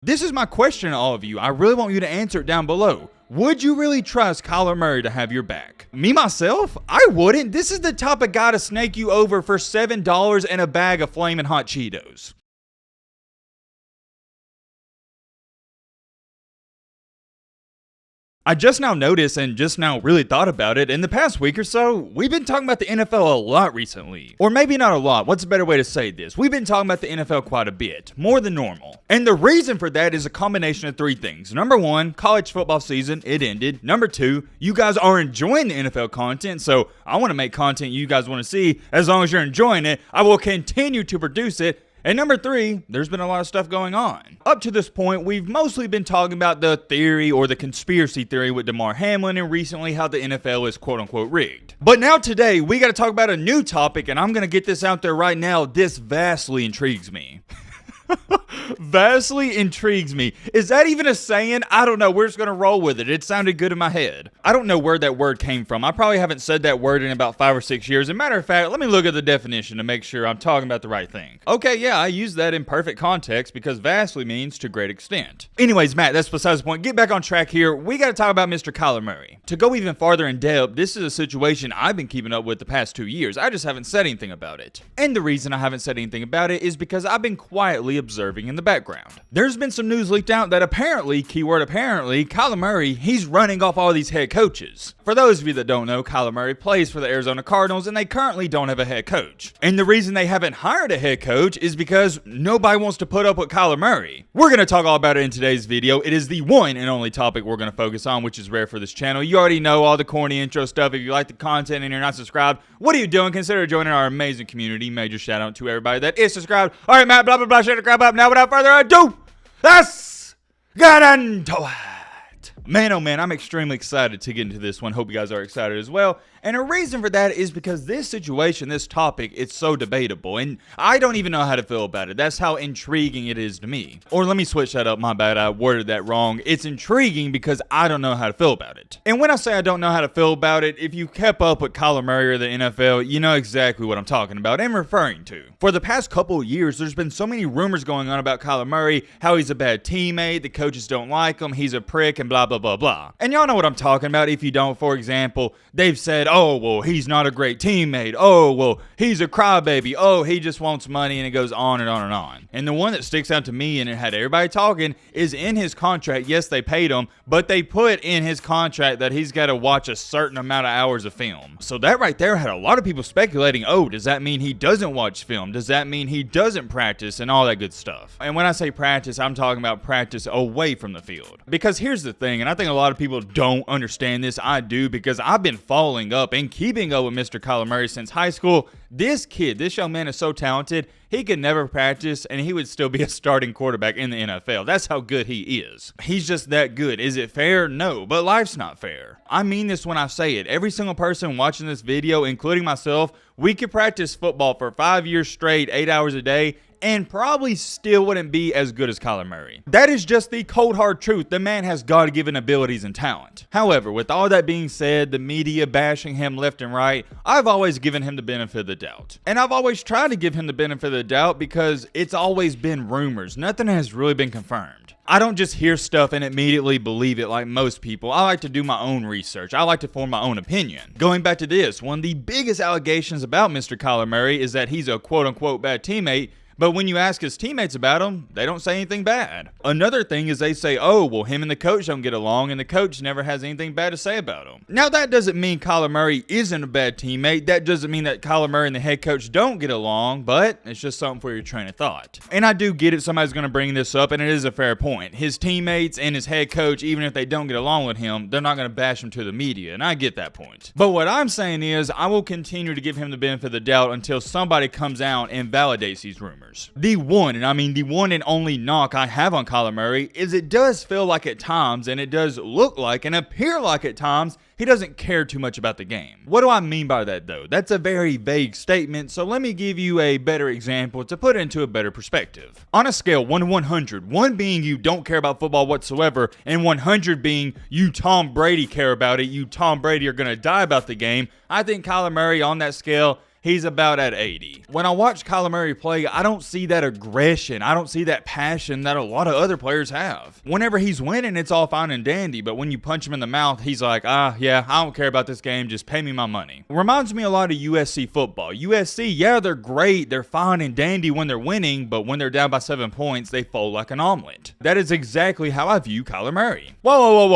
This is my question to all of you. I really want you to answer it down below. Would you really trust Kyler Murray to have your back? Me, myself? I wouldn't. This is the type of guy to snake you over for $7 and a bag of Flamin' Hot Cheetos. I just now noticed and just now really thought about it. In the past week or so, we've been talking about the NFL a lot recently. Or maybe not a lot. What's a better way to say this? We've been talking about the NFL quite a bit. More than normal. And the reason for that is a combination of three things. Number one, college football season. It ended. Number two, you guys are enjoying the NFL content. So I want to make content you guys want to see. As long as you're enjoying it, I will continue to produce it. And number three, there's been a lot of stuff going on. Up to this point, we've mostly been talking about the theory or the conspiracy theory with Damar Hamlin and recently how the NFL is quote-unquote rigged. But now today, we got to talk about a new topic, and I'm going to get this out there right now. This vastly intrigues me. Vastly intrigues me. Is that even a saying? I don't know. We're just going to roll with it. It sounded good in my head. I don't know where that word came from. I probably haven't said that word in about 5 or 6 years. As a matter of fact, let me look at the definition to make sure I'm talking about the right thing. Okay, yeah, I use that in perfect context because vastly means to great extent. Anyways, Matt, that's besides the point. Get back on track here. We got to talk about Mr. Kyler Murray. To go even farther in depth, this is a situation I've been keeping up with the past 2 years. I just haven't said anything about it. And the reason I haven't said anything about it is because I've been quietly observing in the background. There's been some news leaked out that apparently, keyword apparently, Kyler Murray, he's running off all these head coaches. For those of you that don't know, Kyler Murray plays for the Arizona Cardinals and they currently don't have a head coach. And the reason they haven't hired a head coach is because nobody wants to put up with Kyler Murray. We're going to talk all about it in today's video. It is the one and only topic we're going to focus on, which is rare for this channel. You already know all the corny intro stuff. If you like the content and you're not subscribed, what are you doing? Consider joining our amazing community. Major shout out to everybody that is subscribed. All right, Matt, blah, blah, blah, shut the crap up. Now, without further ado, let's get into it. Man, oh man, I'm extremely excited to get into this one. Hope you guys are excited as well. And a reason for that is because this situation, this topic, it's so debatable. And I don't even know how to feel about it. That's how intriguing it is to me. Or let me switch that up. My bad. I worded that wrong. It's intriguing because I don't know how to feel about it. And when I say I don't know how to feel about it, if you kept up with Kyler Murray or the NFL, you know exactly what I'm talking about and referring to. For the past couple of years, there's been so many rumors going on about Kyler Murray, how he's a bad teammate, the coaches don't like him, he's a prick, and blah, blah, blah, blah. And y'all know what I'm talking about. If you don't, for example, they've said, oh, well, he's not a great teammate. Oh, well, he's a crybaby. Oh, he just wants money, and it goes on and on and on. And the one that sticks out to me, and it had everybody talking, is in his contract. Yes, they paid him, but they put in his contract that he's got to watch a certain amount of hours of film. So that right there had a lot of people speculating, oh, does that mean he doesn't watch film? Does that mean he doesn't practice and all that good stuff? And when I say practice, I'm talking about practice away from the field. Because here's the thing, and I think a lot of people don't understand this. I do, because I've been following up and keeping up with Mr. Kyler Murray since high school. This kid, this young man is so talented, he could never practice and he would still be a starting quarterback in the NFL. That's how good he is. He's just that good. Is it fair? No, but life's not fair. I mean this when I say it. Every single person watching this video, including myself, we could practice football for 5 years straight, 8 hours a day, and probably still wouldn't be as good as Kyler Murray. That is just the cold hard truth. The man has God-given abilities and talent. However, with all that being said, the media bashing him left and right, I've always given him the benefit of the doubt. And I've always tried to give him the benefit of the doubt because it's always been rumors. Nothing has really been confirmed. I don't just hear stuff and immediately believe it like most people. I like to do my own research. I like to form my own opinion. Going back to this, one of the biggest allegations about Mr. Kyler Murray is that he's a quote-unquote bad teammate. But when you ask his teammates about him, they don't say anything bad. Another thing is they say, oh, well, him and the coach don't get along, and the coach never has anything bad to say about him. Now, that doesn't mean Kyler Murray isn't a bad teammate. That doesn't mean that Kyler Murray and the head coach don't get along, but it's just something for your train of thought. And I do get it. Somebody's going to bring this up, and it is a fair point. His teammates and his head coach, even if they don't get along with him, they're not going to bash him to the media, and I get that point. But what I'm saying is I will continue to give him the benefit of the doubt until somebody comes out and validates these rumors. The one, and I mean the one and only knock I have on Kyler Murray is it does feel like at times, and it does look like and appear like at times, he doesn't care too much about the game. What do I mean by that though? That's a very vague statement, so let me give you a better example to put it into a better perspective. On a scale 1 to 100, 1 being you don't care about football whatsoever, and 100 being you Tom Brady care about it, you Tom Brady are going to die about the game, I think Kyler Murray on that scale, he's about at 80. When I watch Kyler Murray play, I don't see that aggression. I don't see that passion that a lot of other players have. Whenever he's winning, it's all fine and dandy, but when you punch him in the mouth, he's like, yeah, I don't care about this game, just pay me my money. Reminds me a lot of USC football. USC, yeah, they're great, they're fine and dandy when they're winning, but when they're down by 7 points, they fold like an omelet. That is exactly how I view Kyler Murray. Whoa,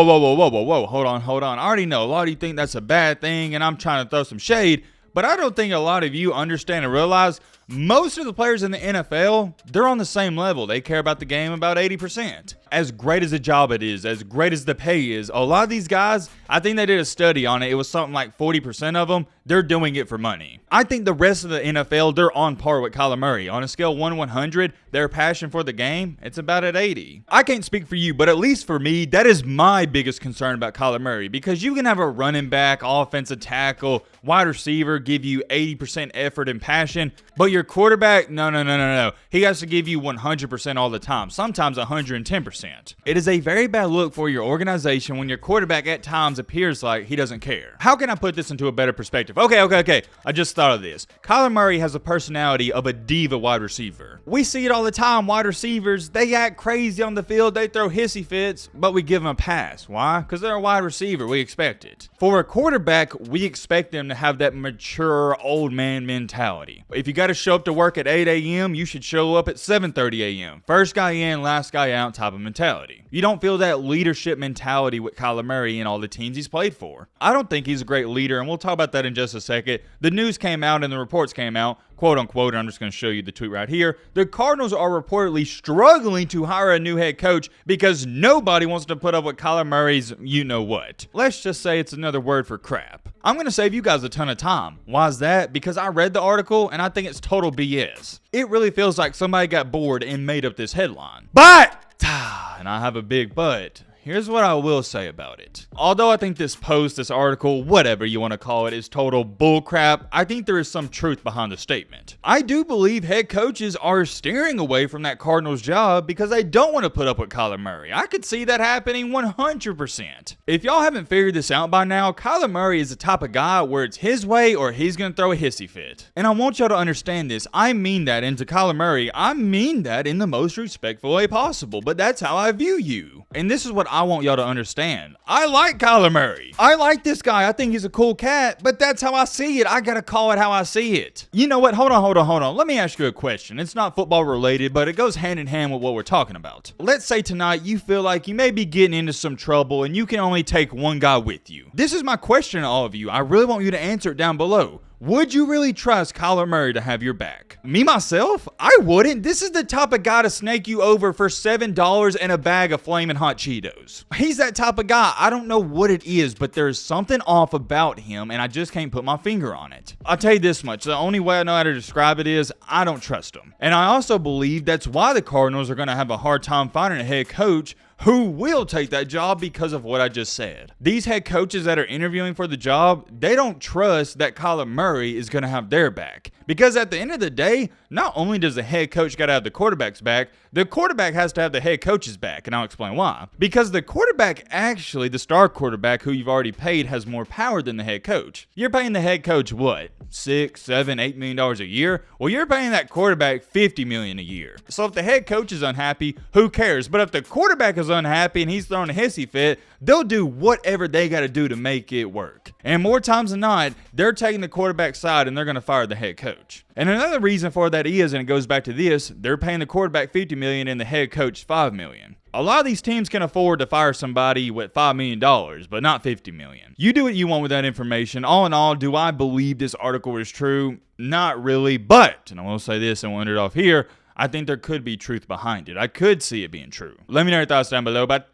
hold on. I already know a lot of you think that's a bad thing, and I'm trying to throw some shade, but I don't think a lot of you understand and realize most of the players in the NFL, they're on the same level. They care about the game about 80%. As great as a job it is, as great as the pay is, a lot of these guys, I think they did a study on it. It was something like 40% of them, they're doing it for money. I think the rest of the NFL, they're on par with Kyler Murray. On a scale 1-100, their passion for the game, it's about at 80. I can't speak for you, but at least for me, that is my biggest concern about Kyler Murray, because you can have a running back, offensive tackle, wide receiver give you 80% effort and passion, but your quarterback, no. He has to give you 100% all the time, sometimes 110%. It is a very bad look for your organization when your quarterback at times appears like he doesn't care. How can I put this into a better perspective? Okay. I just thought of this. Kyler Murray has the personality of a diva wide receiver. We see it all the time. Wide receivers, they act crazy on the field. They throw hissy fits, but we give them a pass. Why? Because they're a wide receiver. We expect it. For a quarterback, we expect them to have that mature old man mentality. If you got to show up to work at 8 a.m., you should show up at 7:30 a.m. First guy in, last guy out type of mentality. You don't feel that leadership mentality with Kyler Murray and all the teams he's played for. I don't think he's a great leader, and we'll talk about that in just a second. The news came out and the reports came out, quote unquote, and I'm just going to show you the tweet right here. The Cardinals are reportedly struggling to hire a new head coach because nobody wants to put up with Kyler Murray's you-know-what. Let's just say it's another word for crap. I'm going to save you guys a ton of time. Why is that? Because I read the article and I think it's total BS. It really feels like somebody got bored and made up this headline. But, and I have a big but, here's what I will say about it. Although I think this post, this article, whatever you want to call it, is total bullcrap, I think there is some truth behind the statement. I do believe head coaches are steering away from that Cardinals job because they don't want to put up with Kyler Murray. I could see that happening 100%. If y'all haven't figured this out by now, Kyler Murray is the type of guy where it's his way or he's going to throw a hissy fit. And I want y'all to understand this. I mean that, and to Kyler Murray, I mean that in the most respectful way possible, but that's how I view you. And this is what I want y'all to understand. I like Kyler Murray. I like this guy. I think he's a cool cat, but that's how I see it. I gotta call it how I see it. You know what? Hold on. Let me ask you a question. It's not football related, but it goes hand in hand with what we're talking about. Let's say tonight you feel like you may be getting into some trouble and you can only take one guy with you. This is my question to all of you. I really want you to answer it down below. Would you really trust Kyler Murray to have your back? Me, myself? I wouldn't. This is the type of guy to snake you over for $7 and a bag of flaming hot Cheetos. He's that type of guy. I don't know what it is, but there's something off about him, and I just can't put my finger on it. I'll tell you this much. The only way I know how to describe it is I don't trust him. And I also believe that's why the Cardinals are going to have a hard time finding a head coach who will take that job because of what I just said. These head coaches that are interviewing for the job, they don't trust that Kyler Murray is going to have their back. Because at the end of the day, not only does the head coach got to have the quarterback's back, the quarterback has to have the head coach's back, and I'll explain why. Because the quarterback, actually, the star quarterback who you've already paid, has more power than the head coach. You're paying the head coach what? $6, $7, $8 million a year? Well, you're paying that quarterback $50 million a year. So if the head coach is unhappy, who cares? But if the quarterback is unhappy and he's throwing a hissy fit, they'll do whatever they got to do to make it work. And more times than not, they're taking the quarterback's side and they're going to fire the head coach. And another reason for that is, and it goes back to this, they're paying the quarterback $50 million and the head coach $5 million. A lot of these teams can afford to fire somebody with $5 million, but not $50 million. You do what you want with that information. All in all, do I believe this article is true? Not really, but, and I will say this and we'll end it off here, I think there could be truth behind it. I could see it being true. Let me know your thoughts down below, but